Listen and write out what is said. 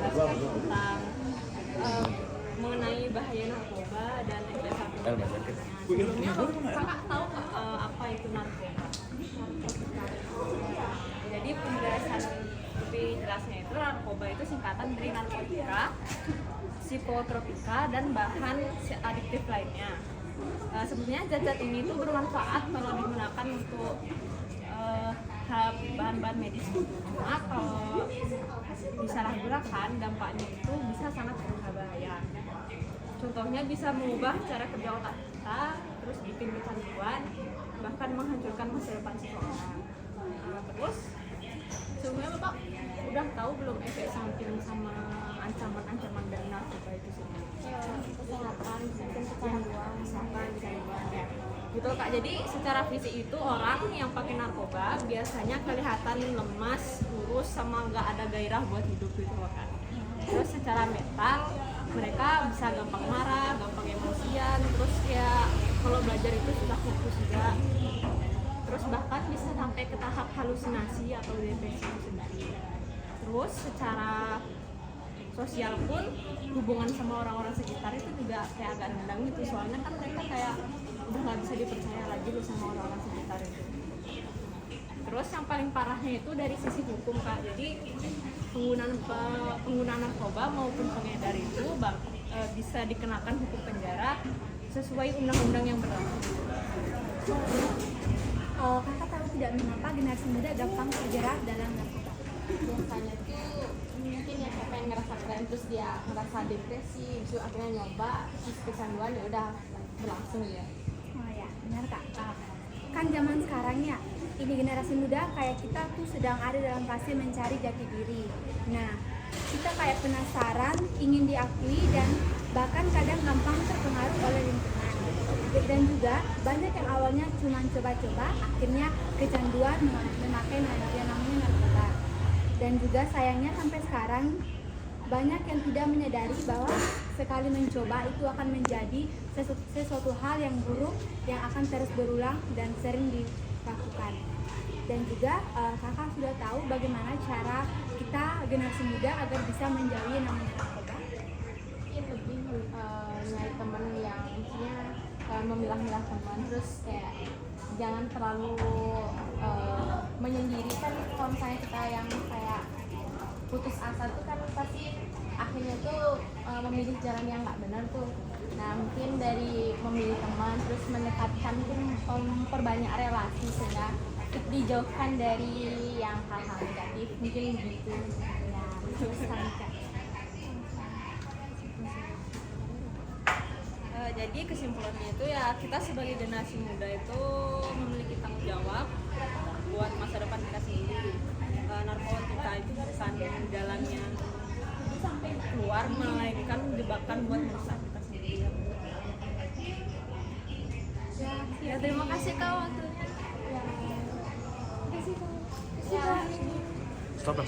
menjelaskan tentang mengenai bahaya narkoba dan efek samping. Sebelumnya kakak tahu nggak apa itu narkoba? Jadi penjelasan lebih jelasnya itu narkoba itu singkatan dari narkotika, psikotropika, dan bahan adiktif lainnya. Sebenarnya zat-zat ini itu bermanfaat kalau digunakan untuk bahan-bahan medis. Cuma kalau disalahgunakan dampaknya itu bisa sangat berbahaya. Contohnya bisa mengubah cara kerja otak kita, terus bikin kecanduan, bahkan menghancurkan masa depan seseorang. Terus sebelumnya Bapak udah tahu belum efek samping sama ancaman-ancaman dari narkoba itu sendiri? Kesehatan, mungkin kecanduan, kecanduan ya. Gitu Kak. Jadi secara fisik itu orang yang pakai narkoba biasanya kelihatan lemas, kurus, sama nggak ada gairah buat hidup gitu loh Kak. Terus secara mental mereka bisa gampang marah, gampang emosian, terus kayak kalau belajar itu susah fokus juga. Terus bahkan bisa sampai ke tahap halusinasi atau depresi itu sendiri. Terus secara sosial pun hubungan sama orang-orang sekitar itu juga kayak agak renggang gitu, soalnya kan mereka kayak udah nggak bisa dipercaya lagi loh sama orang-orang sekitar itu. Terus yang paling parahnya itu dari sisi hukum Kak. Jadi penggunaan narkoba maupun pengedar itu bisa dikenakan hukum penjara sesuai undang-undang yang berlaku. Kakak tahu tidak mengapa generasi muda gampang terjerat dalam narkoba? Biasanya tuh mungkin ya siapa yang ngerasa keren terus dia ngerasa depresi, terus akhirnya nyoba, terus kecanduan ya udah berlangsung ya. Oh ya, benar Kak. Kan zaman sekarang ya, ini generasi muda kayak kita tuh sedang ada dalam fase mencari jati diri. Nah, kita kayak penasaran, ingin diakui, dan bahkan kadang gampang terpengaruh oleh lingkungan. Dan juga banyak yang awalnya cuma coba-coba, akhirnya kecanduan memakai yang namanya narkoba. Dan juga sayangnya sampai sekarang banyak yang tidak menyadari bahwa sekali mencoba itu akan menjadi sesuatu hal yang buruk yang akan terus berulang dan sering dilakukan. Dan juga kakak sudah tahu bagaimana cara kita generasi muda agar bisa menjauhi yang namanya narkoba? Mungkin lebih nyari teman yang misalnya memilah-milah teman, terus kayak jangan terlalu menyendiri. Kan kalau misalnya kita yang kayak putus asa tuh kan pasti akhirnya tuh memilih jalan yang nggak benar tuh. Nah mungkin dari memilih teman, terus mendekatkan, mungkin memperbanyak relasi sehingga dijauhkan dari yang hal-hal negatif, mungkin begitu ya. Terus jadi kesimpulannya itu ya, kita sebagai generasi muda itu memiliki tanggung jawab buat masa depan kita sendiri. Narkotika itu bukan jalannya sampai keluar, melainkan jebakan buat merusak kita sendiri. Ya terima kasih Kak waktunya. terima kasih Kak. Ya. Stop.